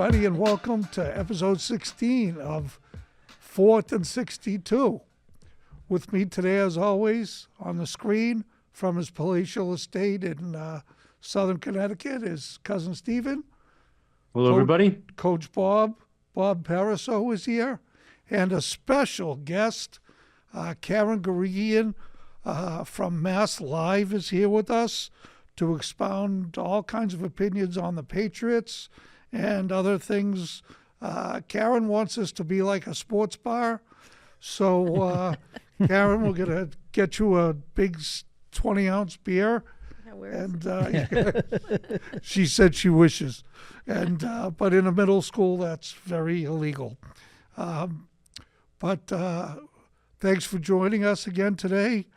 everybody, and welcome to episode 16 of 4th and 62. With me today, as always, on the screen from his palatial estate in southern Connecticut is cousin Stephen. Hello, everybody. Coach Bob Pariseau is here, and a special guest, Karen Guregian from Mass Live is here with us to expound all kinds of opinions on the Patriots and other things. Karen wants us to be like a sports bar. So, Karen, we're going to get you a big 20-ounce beer. And she said she wishes. And but in a middle school, that's very illegal. But thanks for joining us again today.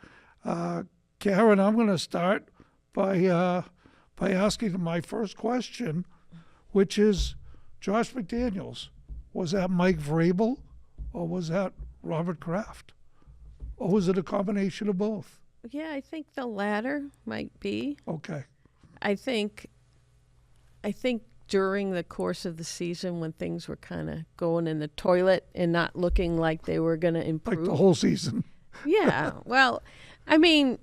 Karen, I'm going to start by asking my first question, which is, Josh McDaniels, was that Mike Vrabel or was that Robert Kraft? Or was it a combination of both? Yeah, I think the latter might be. Okay. I think during the course of the season when things were kind of going in the toilet and not looking like they were going to improve. Like the whole season. Yeah. Well, I mean,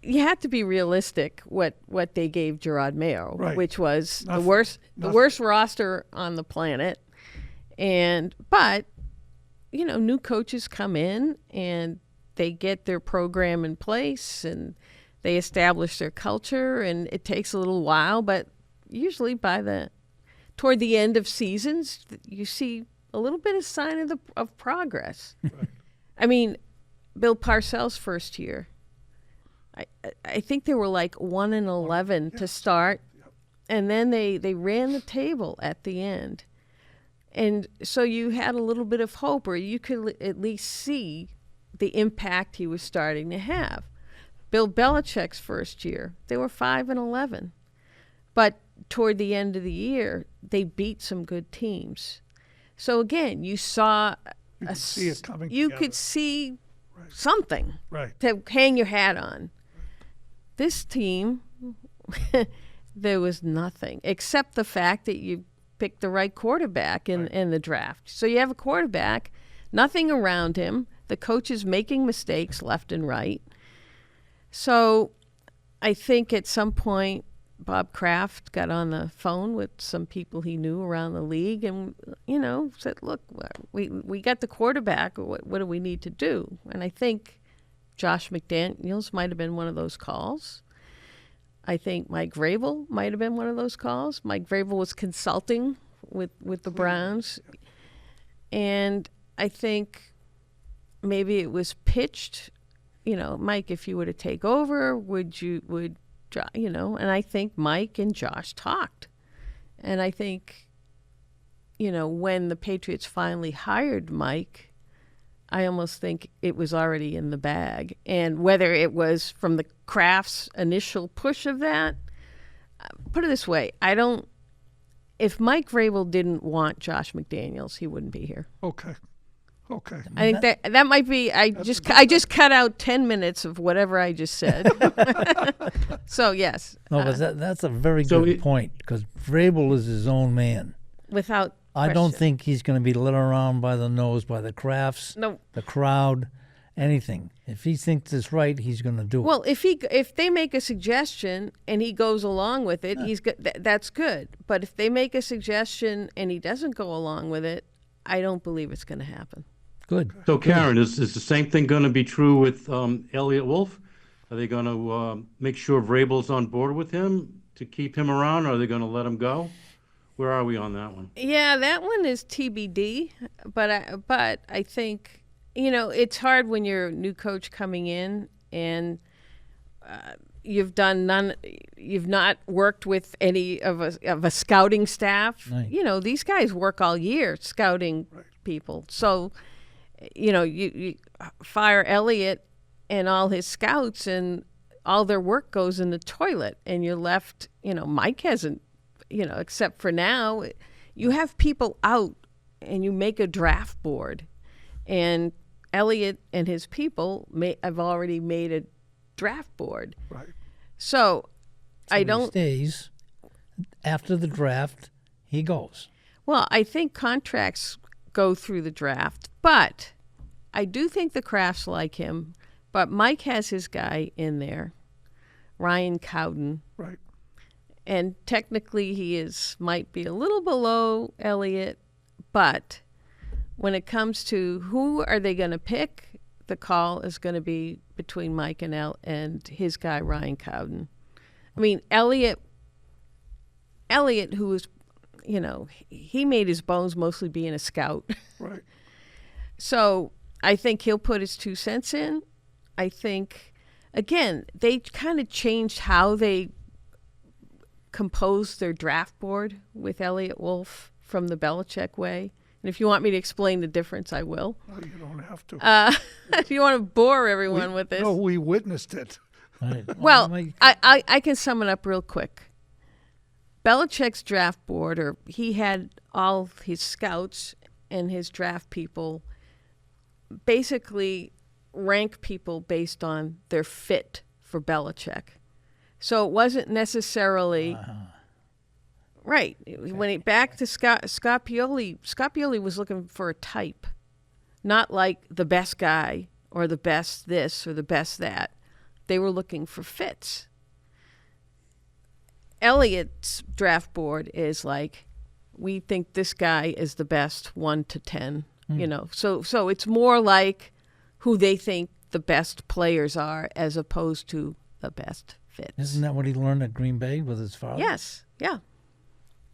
you have to be realistic what they gave Gerard Mayo, right, which was the worst roster on the planet. But new coaches come in and they get their program in place and they establish their culture, and it takes a little while, but usually toward the end of seasons, you see a little bit of sign of progress. Right. I mean, Bill Parcells' first year, I think they were like 1-11 to start, and then they ran the table at the end. And so you had a little bit of hope, or you could at least see the impact he was starting to have. Bill Belichick's first year, they were 5-11. But toward the end of the year, they beat some good teams. So again, you saw you could see it coming you together. Could see something right to hang your hat on. This team, there was nothing except the fact that you picked the right quarterback in the draft. So you have a quarterback, nothing around him. The coach is making mistakes left and right. So I think at some point Bob Kraft got on the phone with some people he knew around the league and, said, look, we got the quarterback. What do we need to do? And I think Josh McDaniels might have been one of those calls. I think Mike Vrabel might have been one of those calls. Mike Vrabel was consulting with the Browns. And I think maybe it was pitched, Mike, if you were to take over, and I think Mike and Josh talked. And I think, when the Patriots finally hired Mike, I almost think it was already in the bag. And whether it was from the Kraft's initial push of that, put it this way, if Mike Vrabel didn't want Josh McDaniels, he wouldn't be here. Okay. I think that might be. I just cut out 10 minutes of whatever I just said. So yes. No, but that's a very good point, because Vrabel is his own man. Without I don't think he's going to be led around by the nose by the Crafts, the crowd, anything. If he thinks it's right, he's going to do it. Well, if they make a suggestion and he goes along with it, that's good. But if they make a suggestion and he doesn't go along with it, I don't believe it's going to happen. Good. So, Karen, is the same thing going to be true with Elliot Wolf? Are they going to make sure Vrabel's on board with him to keep him around, or are they going to let him go? Where are we on that one? Yeah, that one is TBD. But I think, it's hard when you're a new coach coming in and you've not worked with any of a scouting staff. Right. These guys work all year scouting people. So, you fire Elliott and all his scouts, and all their work goes in the toilet, and you're left, Mike hasn't, except for now, you have people out and you make a draft board, and Elliott and his people have already made a draft board. Right. So I He don't. stays after the draft. He goes. Well, I think contracts go through the draft, but I do think the Crafts like him. But Mike has his guy in there, Ryan Cowden. Right. And technically might be a little below Elliott, but when it comes to who are they going to pick, the call is going to be between Mike and his guy Ryan Cowden. I mean, Elliott, who was, he made his bones mostly being a scout. Right. So I think he'll put his 2 cents in. I think, again, they kind of changed how they composed their draft board with Elliott Wolf from the Belichick way. And if you want me to explain the difference, I will. No, you don't have to. If you want to bore everyone with this. No, we witnessed it. Right. Well, I can sum it up real quick. Belichick's draft board, or he had all his scouts and his draft people basically rank people based on their fit for Belichick. So it wasn't necessarily right. When he back to Scott Pioli was looking for a type, not like the best guy or the best this or the best that. They were looking for fits. Elliott's draft board is like, we think this guy is the best 1 to 10. So it's more like who they think the best players are as opposed to the best fits. Isn't that what he learned at Green Bay with his father? Yes. Yeah.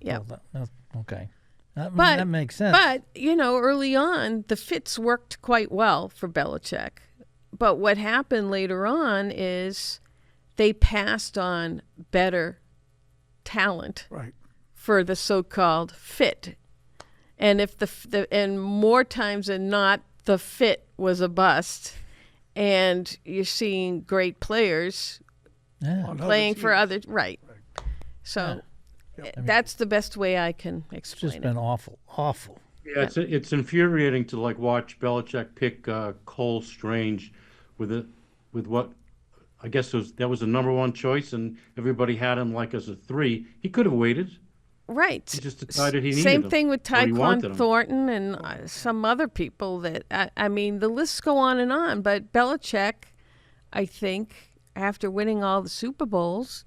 Yeah. Well, okay. That makes sense. But, early on, the fits worked quite well for Belichick. But what happened later on is they passed on better talent Right. for the so-called fit. And if and more times than not, the fit was a bust, and you're seeing great players playing for others. Right. So that's the best way I can explain it's just it. been awful. Yeah, it's infuriating to watch Belichick pick Cole Strange with what I guess that was the number 1 choice, and everybody had him as a 3. He could have waited. Right. He just decided he needed Same him, thing with or he wanted Tyquan him. Thornton and some other people that, I mean, the lists go on and on. But Belichick, I think, after winning all the Super Bowls,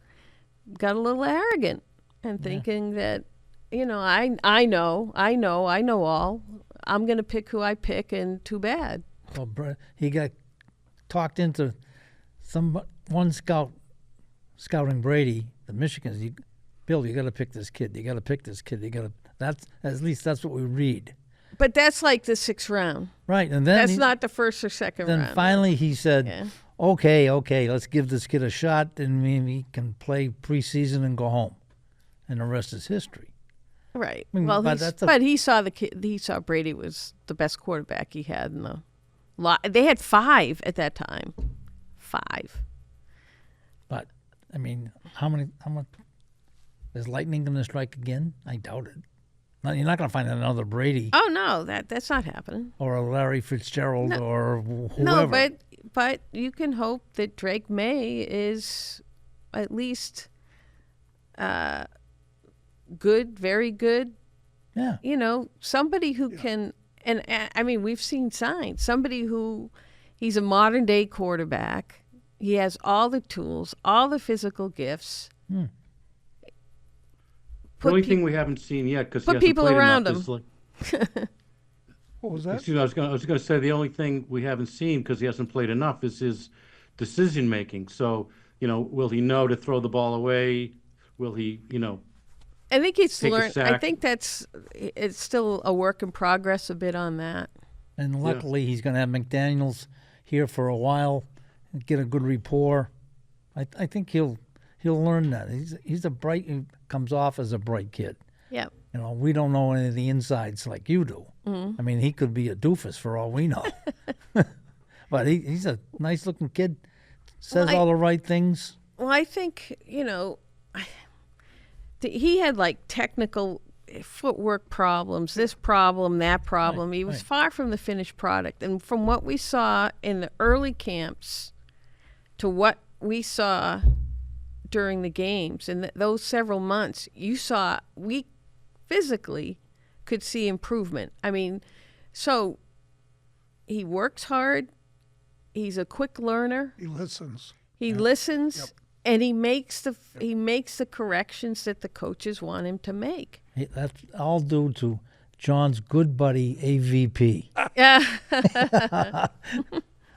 got a little arrogant and thinking that, I know all. I'm going to pick who I pick, and too bad. Well, he got talked into one scout scouting Brady, the Michigans. Bill, you got to pick this kid. You got to pick this kid. That's at least that's what we read. But that's like the 6th round. Right, and then that's not the 1st or 2nd round. Then finally he said, "Okay, let's give this kid a shot, and maybe he can play preseason and go home." And the rest is history. Right. I mean, Well, but he saw he saw Brady was the best quarterback he had in the lot. They had 5 at that time. 5. But I mean, how much is lightning going to strike again? I doubt it. No, you're not going to find another Brady. Oh no, that's not happening. Or a Larry Fitzgerald or whoever. No, but you can hope that Drake May is at least good, very good. Yeah. Somebody who can, and I mean, we've seen signs. Somebody who, he's a modern day quarterback. He has all the tools, all the physical gifts. The only thing we haven't seen yet, because put people around him. What was that? Excuse me, I was going to say the only thing we haven't seen, because he hasn't played enough, is his decision making. So, will he know to throw the ball away? Will he, I think he's take a learned. sack? I think it's still a work in progress a bit on that. And luckily, he's going to have McDaniels here for a while and get a good rapport. I think he'll learn that. He's he comes off as a bright kid. Yeah. We don't know any of the insides like you do. I mean, he could be a doofus for all we know. But he's a nice-looking kid, says all the right things. Well, I think, he had technical footwork problems, this problem, that problem. He was far from the finished product. And from what we saw in the early camps to what we saw during the games in those several months, you saw physically could see improvement. I mean, so he works hard. He's a quick learner. He listens. He listens, Yep. and he makes the corrections that the coaches want him to make. That's all due to John's good buddy AVP. Yeah.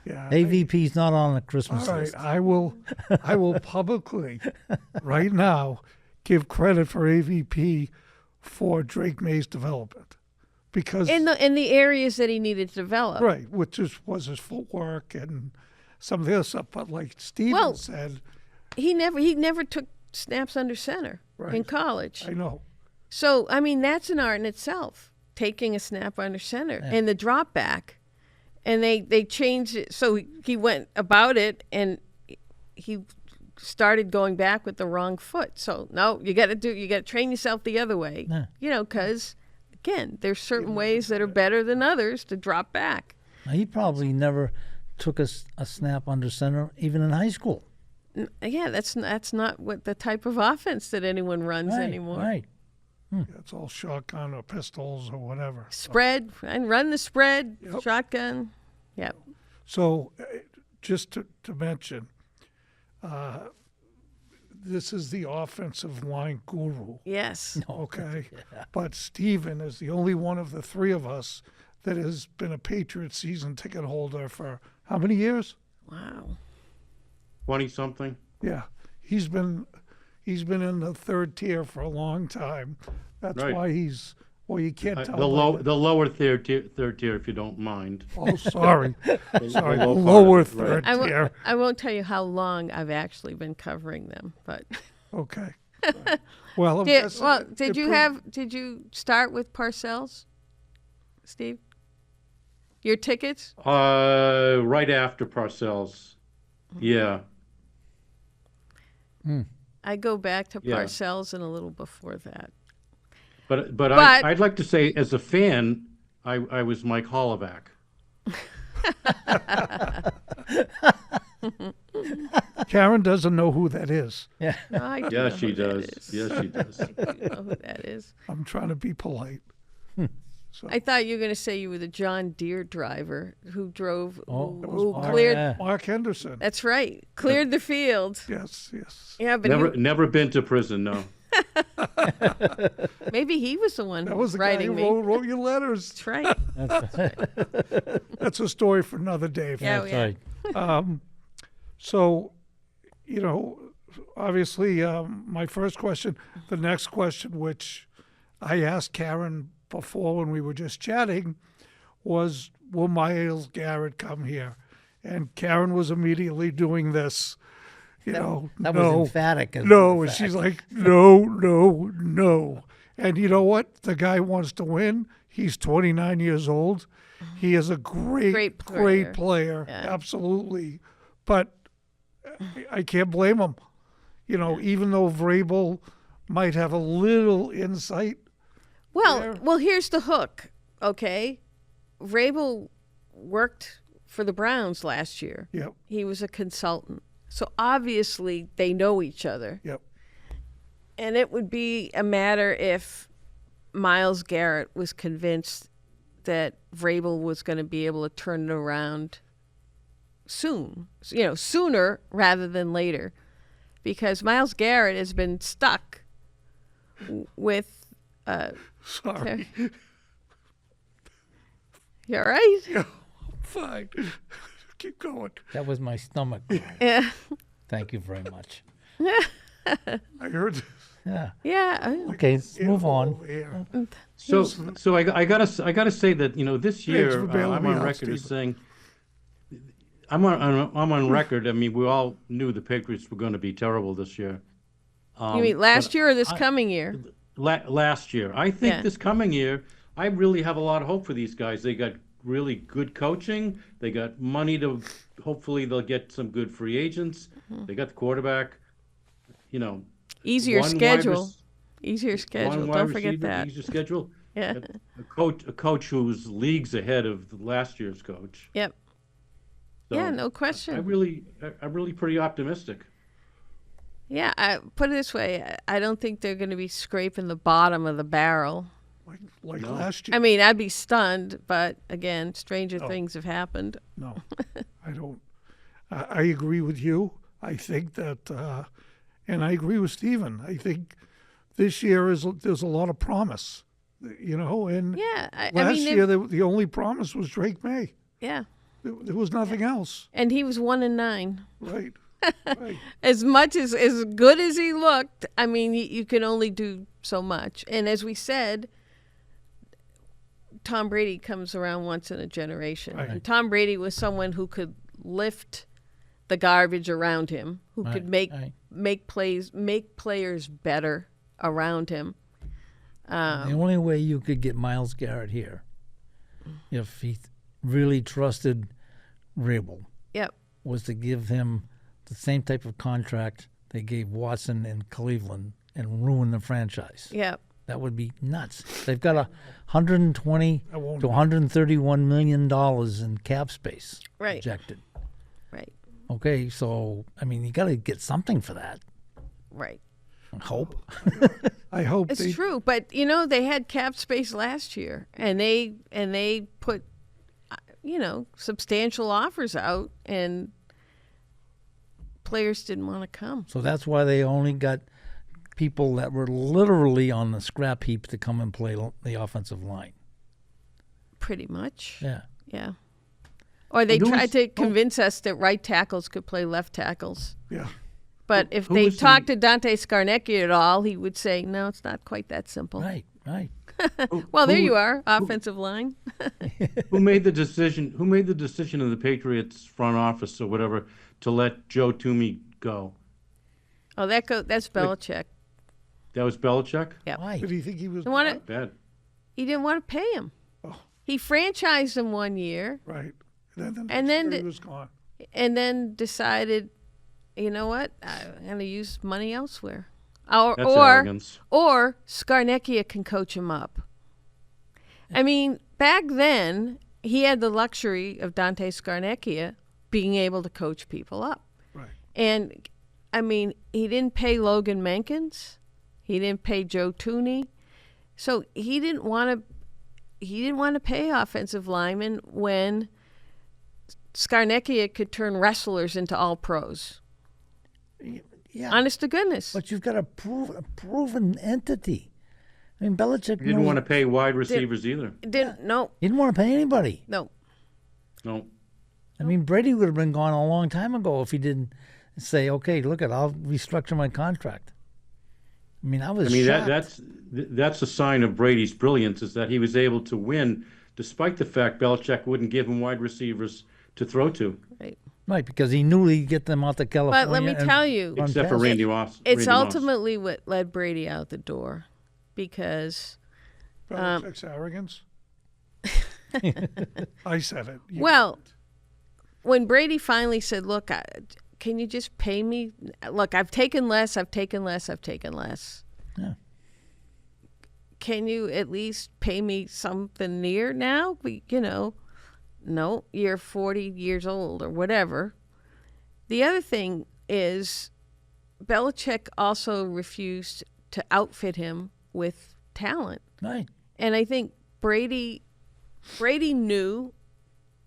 Yeah. AVP's not on the Christmas All right, list. I will publicly, right now, give credit for AVP for Drake May's development, because in the areas that he needed to develop. right, which was his footwork and some of the other stuff. But like Steven Well, said, He never took snaps under center in Right. college. I know. So I mean, that's an art in itself. Taking a snap under center and the drop back. And they changed it, so he went about it, and he started going back with the wrong foot. So no, you got to train yourself the other way, Yeah. because again, there's certain ways that are better than others to drop back. Now, he probably never took a snap under center, even in high school. Yeah, that's not what the type of offense that anyone runs anymore. Right. It's all shotgun or pistols or whatever. Spread and run the spread, Yep. shotgun. Yep. So, just to mention, this is the offensive line guru, Yes. okay? But Steven is the only one of the three of us that has been a Patriots season ticket holder for how many years? Wow. 20-something. Yeah, he's been in the third tier for a long time. That's Right. why you can't tell. The lower third tier, if you don't mind. Oh, sorry, sorry, the low part lower of it, right. third tier. I won't tell you how long I've actually been covering them, but Okay. Well, I'm guessing did you start with Parcells, Steve? Your tickets? Right after Parcells. Yeah. I go back to Yeah. Parcells and a little before that. But I'd like to say, as a fan, I was Mike Hollaback. Karen doesn't know who that is. No, I do know Yes, she who that does. is. Yes, she does. I do know who that is. I'm trying to be polite. I thought you were going to say you were the John Deere driver who drove, who Mark. cleared. Yeah. Mark Henderson. That's right, cleared the field. Yes, yes. Yeah, but Never been to prison, no. maybe he was the one That was the guy writing who me. wrote your letters. That's right. That's a story for another day. Yeah, That's yeah. right. So, obviously, my first question, the next question, which I asked Karen before when we were just chatting, was, will Myles Garrett come here? And Karen was immediately doing this, That no, was emphatic. as a no, matter and of she's fact. like, no, no, no. And you know what? The guy wants to win. He's 29 years old. He is a great Great player. player. Yeah. Absolutely. But I can't blame him. Even though Vrabel might have a little insight. There. Well, here's the hook, okay? Vrabel worked for the Browns last year. Yep, He was a consultant. So obviously they know each other. yep. And it would be a matter if Myles Garrett was convinced that Vrabel was going to be able to turn it around soon, sooner rather than later. Because Myles Garrett has been stuck with Sorry. You all right? Yeah, fine. Keep going. That was my stomach. Yeah. Thank you very much. I heard. Yeah. Yeah. Okay, let's move on. Over here. So I gotta say that this year for bailing I'm me on out, record as Stephen. saying I'm on record. I mean, we all knew the Patriots were going to be terrible this year. You mean last year or this coming year? Last year, I think Yeah. this coming year, I really have a lot of hope for these guys. They got really good coaching. They got money to. Hopefully, they'll get some good free agents. They got the quarterback. Easier one wide schedule. rec- Easier schedule. one wide Don't forget receiver, that. Easier schedule. Yeah. A coach who's leagues ahead of the last year's coach. Yep. So Yeah, no question. I'm really pretty optimistic. Yeah, I put it this way: I don't think they're going to be scraping the bottom of the barrel. like No. last year. I mean, I'd be stunned, but again, stranger things have happened. No, I don't. I agree with you. I think that, and I agree with Stephen. I think this year there's a lot of promise, and Yeah, I last mean, year the only promise was Drake May. yeah, There was nothing else. and he was 1-9. Right. Right. As much as good as he looked, I mean, you can only do so much. And as we said, Tom Brady comes around once in a generation. Right. And Tom Brady was someone who could lift the garbage around him, who Right, could make right. make players better around him. The only way you could get Myles Garrett here, if he really trusted Rabel, Yep. was to give him the same type of contract they gave Watson in Cleveland and ruin the franchise. Yep. That would be nuts. They've got 120 That won't to 131 million dollars in cap space Right. projected. Right. Okay, so I mean, you got to get something for that. Right. Hope. I hope It's they. true, but they had cap space last year, and they put substantial offers out, and players didn't want to come. So that's why they only got people that were literally on the scrap heap to come and play the offensive line. Pretty much. Yeah. Yeah. Or they And who tried was- to convince us that right tackles could play left tackles. Yeah. But if who they was the- talked to Dante Scarnecchia at all, he would say, no, it's not quite that simple. Right. Right. Well, there Who- you are, offensive line. Who made the decision? Who made the decision in the Patriots front office or whatever to let Joe Toomey go? Oh, that's Belichick. That was Belichick? Yep. Why? Did he think he was He wanted- Bad. He didn't want to pay him. Oh. He franchised him 1 year right? And then, And then he the- was gone. and then decided, you know what, I'm going to use money elsewhere. Or, That's or arrogance. Or Scarnecchia can coach him up. I mean, back then, he had the luxury of Dante Scarnecchia being able to coach people up. Right. And, I mean, he didn't pay Logan Menkins. He didn't pay Joe Tooney. So he didn't want to pay offensive linemen when Scarnecchia could turn wrestlers into all pros. Yeah. Honest to goodness. But you've got a proven entity. I mean, Belichick He didn't knows- want to pay wide receivers either. Didn't no. He didn't want to pay anybody. No. No. I mean, Brady would have been gone a long time ago if he didn't say, "Okay, look I'll restructure my contract." I mean, I was shocked. that's a sign of Brady's brilliance is that he was able to win despite the fact Belichick wouldn't give him wide receivers to throw to, Right. Right, because he knew he'd get them out to California. But let me and tell you, run except for past Randy it. Moss. it's Randy Moss. ultimately what led Brady out the door, because Belichick's arrogance. I said it. You- well, when Brady finally said, "Look, can you just pay me? Look, I've taken less. I've taken less. I've taken less. Yeah. Can you at least pay me something near now? No, you're 40 years old or whatever." The other thing is, Belichick also refused to outfit him with talent. Right. And I think Brady knew,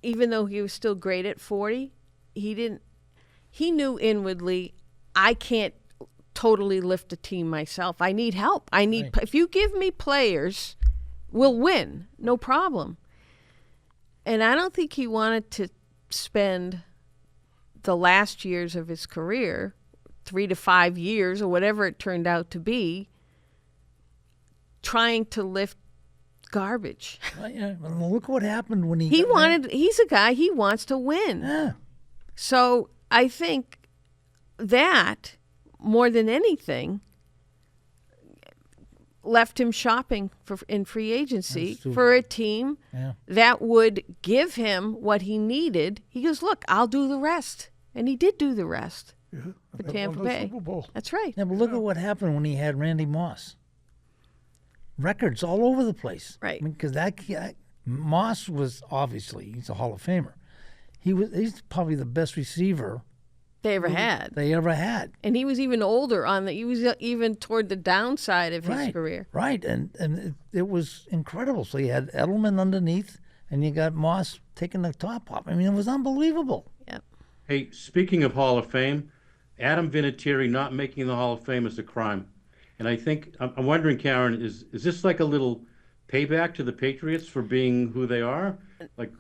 even though he was still great at 40, he knew inwardly, I can't totally lift a team myself. I need help. If you give me players, we'll win. No problem. And I don't think he wanted to spend the last years of his career, 3 to 5 years or whatever it turned out to be, trying to lift garbage. Well, yeah. Well, look what happened when He's a guy, he wants to win. Yeah. So I think that, more than anything, left him shopping in free agency That's true. for a team Yeah. that would give him what he needed. He goes, look, I'll do the rest. And he did do the rest Yeah, for they Tampa won the Bay. Super Bowl. That's right. Yeah, but look at what happened when he had Randy Moss. Records all over the place. Right. Because Moss was obviously, he's a Hall of Famer. He's probably the best receiver they ever had. they ever had. And he was even older he was even toward the downside of his career. Right, and it was incredible. So you had Edelman underneath, and you got Moss taking the top off. I mean, it was unbelievable. Yep. Hey, speaking of Hall of Fame, Adam Vinatieri not making the Hall of Fame is a crime. And I think, I'm wondering, Karen, is this like a little payback to the Patriots for being who they are? Like,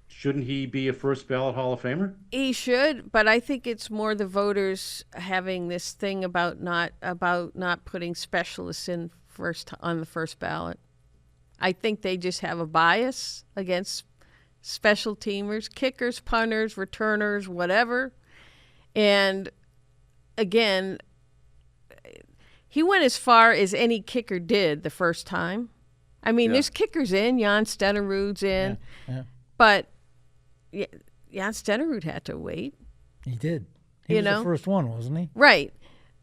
shouldn't he be a first ballot Hall of Famer? He should, but I think it's more the voters having this thing about not putting specialists in first on the first ballot. I think they just have a bias against special teamers, kickers, punters, returners, whatever. And again, he went as far as any kicker did the first time. I mean, there's kickers in, Jan Stenerud's in, but Jan Stenerud had to wait. He did. He was the first one, wasn't he? Right.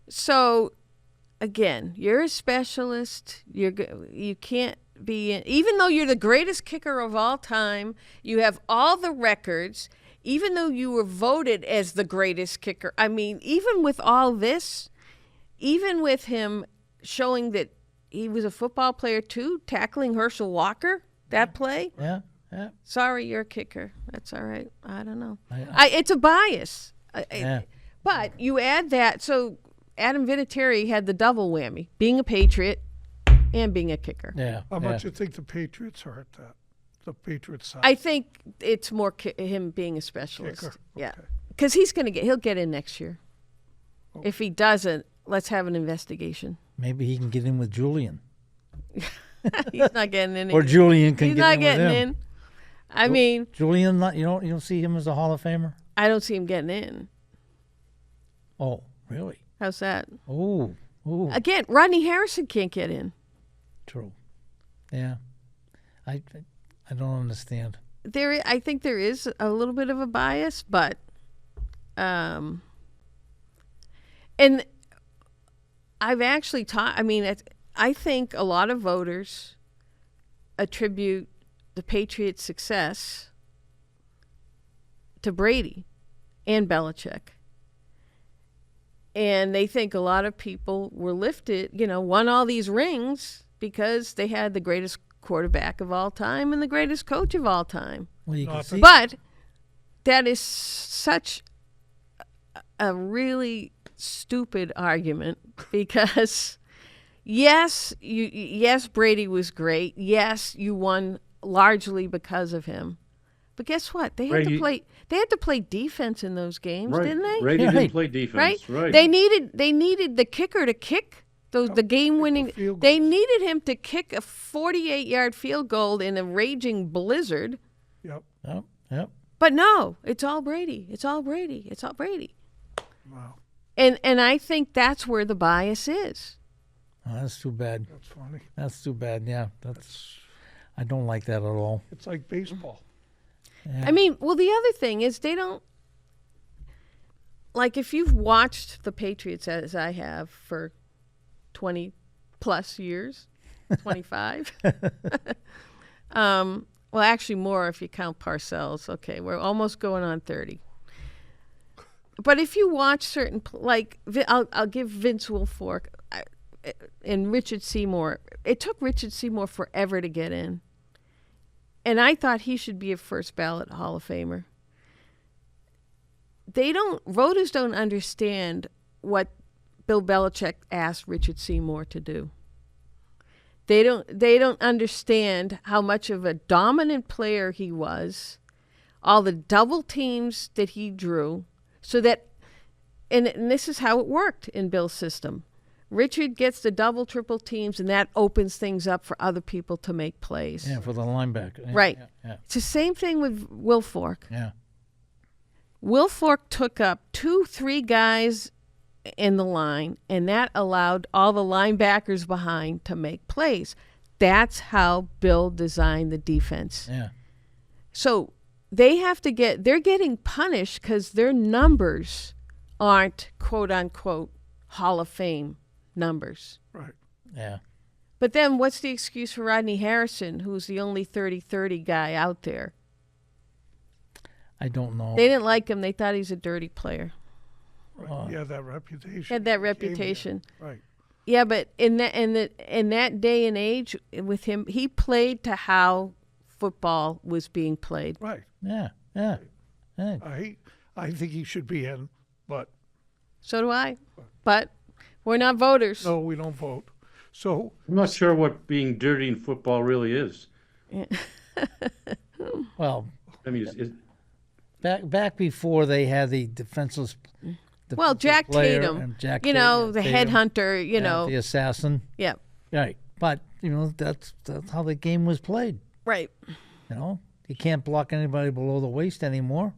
So, again, you're a specialist. You can't be in, even though you're the greatest kicker of all time, you have all the records, even though you were voted as the greatest kicker. I mean, even with all this, even with him showing that he was a football player too, tackling Herschel Walker, that play. Yeah. Sorry, you're a kicker. That's all right. I don't know. It's a bias. But you add that, so Adam Vinatieri had the double whammy, being a Patriot and being a kicker. Yeah. How much you think the Patriots hurt that? The Patriots side? I think it's more him being a specialist. Kicker? Yeah. Okay. Because he'll get in next year. If he doesn't, let's have an investigation. Maybe he can get in with Julian. He's not getting in. Or Julian can He's get not in getting with him. in. I mean, Julian, you don't see him as a Hall of Famer? I don't see him getting in. Oh, really? How's that? Oh. Again, Rodney Harrison can't get in. True. Yeah. I don't understand. I think there is a little bit of a bias, but and I've actually taught. I mean, I think a lot of voters attribute the Patriots' success to Brady and Belichick. And they think a lot of people were lifted, won all these rings because they had the greatest quarterback of all time and the greatest coach of all time. Well, you can see. But that is such a really stupid argument because yes, Brady was great. Yes, you won largely because of him. But guess what? They had to play defense in those games, didn't they? Brady didn't play defense. Right. They needed the kicker to kick the game-winning. They needed him to kick a 48-yard field goal in a raging blizzard. Yep. But no, it's all Brady. It's all Brady. It's all Brady. Wow. And I think that's where the bias is. Oh, that's too bad. That's funny. That's too bad. Yeah, I don't like that at all. It's like baseball. Yeah. I mean, well, the other thing is they don't, like, if you've watched the Patriots as I have for 20 plus years, 25, well, actually more if you count Parcells. Okay, we're almost going on 30. But if you watch certain, I'll give Vince Wilfork and Richard Seymour. It took Richard Seymour forever to get in. And I thought he should be a first ballot Hall of Famer. Voters don't understand what Bill Belichick asked Richard Seymour to do. They don't understand how much of a dominant player he was, all the double teams that he drew, so that, and this is how it worked in Bill's system. Richard gets the double, triple teams, and that opens things up for other people to make plays. Yeah, for the linebacker. Yeah, right. Yeah. It's the same thing with Wilfork. Yeah. Wilfork took up 2-3 guys in the line, and that allowed all the linebackers behind to make plays. That's how Bill designed the defense. Yeah. So they're getting punished because their numbers aren't, quote unquote, Hall of Fame numbers. Right. Yeah. But then what's the excuse for Rodney Harrison, who's the only 30-30 guy out there? I don't know. They didn't like him. They thought he's a dirty player. He had that reputation. Had that when he came here. reputation. Right. Yeah, but in that day and age with him, he played to how football was being played. Right. Yeah. I think he should be in, but So do I. But we're not voters. no, we don't vote. So I'm not sure what being dirty in football really is. Well, I mean, back before they had the defenseless. Well, Jack player Tatum, and Jack you know, Tatum, the Tatum, headhunter, you know. the assassin. Yeah, Right, but that's how the game was played. right. You can't block anybody below the waist anymore.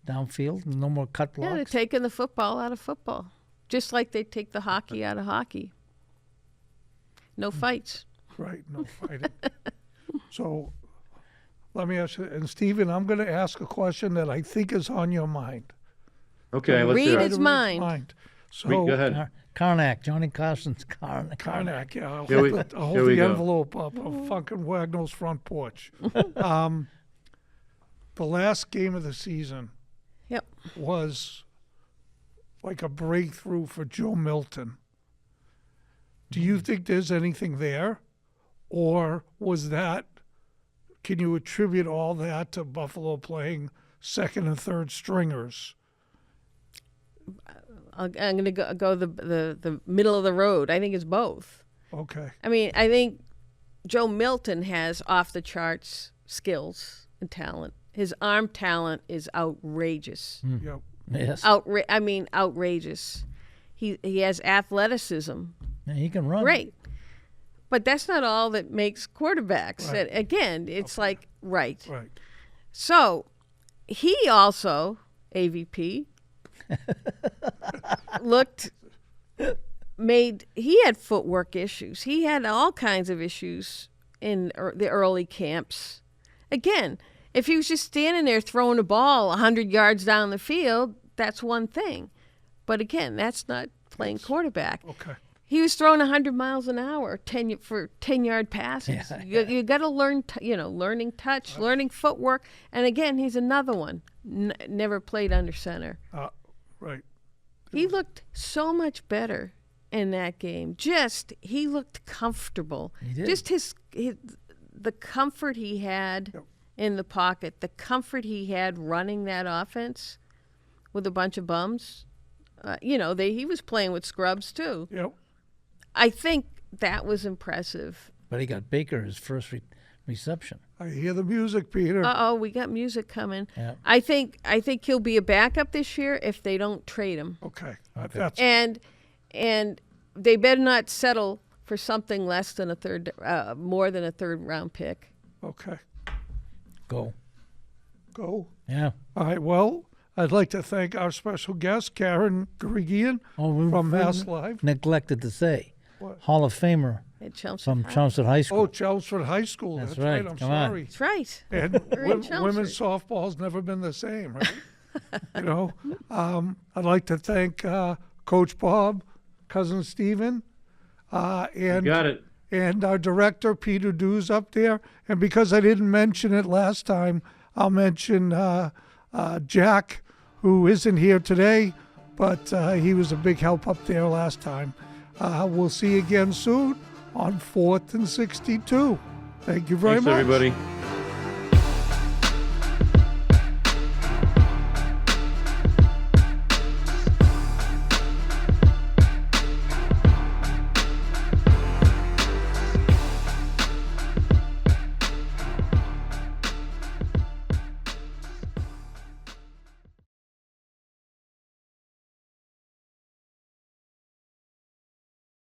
Downfield, no more cut Yeah, they're blocks. taking the football out of football, just like they take the hockey out of hockey. No fights. right, no fighting. So let me ask you, and Stephen, I'm going to ask a question that I think is on your mind. okay, let's Read hear it. it. His Try to read mind. So Go ahead. Karnak, Johnny Carson's Karnak. Karnak, yeah. I'll Here we- hold, I'll here hold we the go. envelope up of fucking Wagnall's front porch. The last game of the season Yep. was like a breakthrough for Joe Milton. Do you think there's anything there? Or was that, can you attribute all that to Buffalo playing second and third stringers? I'm going to go the middle of the road. I think it's both. Okay. I mean, I think Joe Milton has off the charts skills and talent. His arm talent is outrageous. Yep. Yes, Outrageous. He has athleticism. yeah, he can run. Great. But that's not all that makes quarterbacks. Right. And again, it's like, right. Right. So he also, AVP, he had footwork issues. He had all kinds of issues in the early camps. Again, if he was just standing there throwing a ball 100 yards down the field, that's one thing. But again, that's not playing quarterback. Okay. He was throwing 100 miles an hour for 10-yard passes. Yeah. You got to learn, learning touch, learning footwork. And again, he's another one. Never played under center. Right. He looked so much better in that game. He looked comfortable. He did. Just the comfort he had Yep. in the pocket, the comfort he had running that offense with a bunch of bums. He was playing with scrubs too. Yep. I think that was impressive. But he got Baker his first reception. I hear the music, Peter. We got music coming. Yeah. I think he'll be a backup this year if they don't trade him. Okay. That's And they better not settle for something less than more than a third round pick. okay. Go. Go. Yeah. All right. Well, I'd like to thank our special guest, Karen Guregian from Mass Live. Neglected to say, What? Hall of Famer At Chelmsford from High. Chelmsford High Oh, School. Chelmsford High School. That's That's right. right. I'm Come on. sorry. That's right. And We're in Chelmsford. women's softball's never been the same, right? I'd like to thank Coach Bob, cousin Stephen, and Got it. and our director Peter Dews up there. And because I didn't mention it last time, I'll mention Jack, who isn't here today, but he was a big help up there last time. We'll see you again soon on 4th and 62. Thank you very Thanks, much. everybody.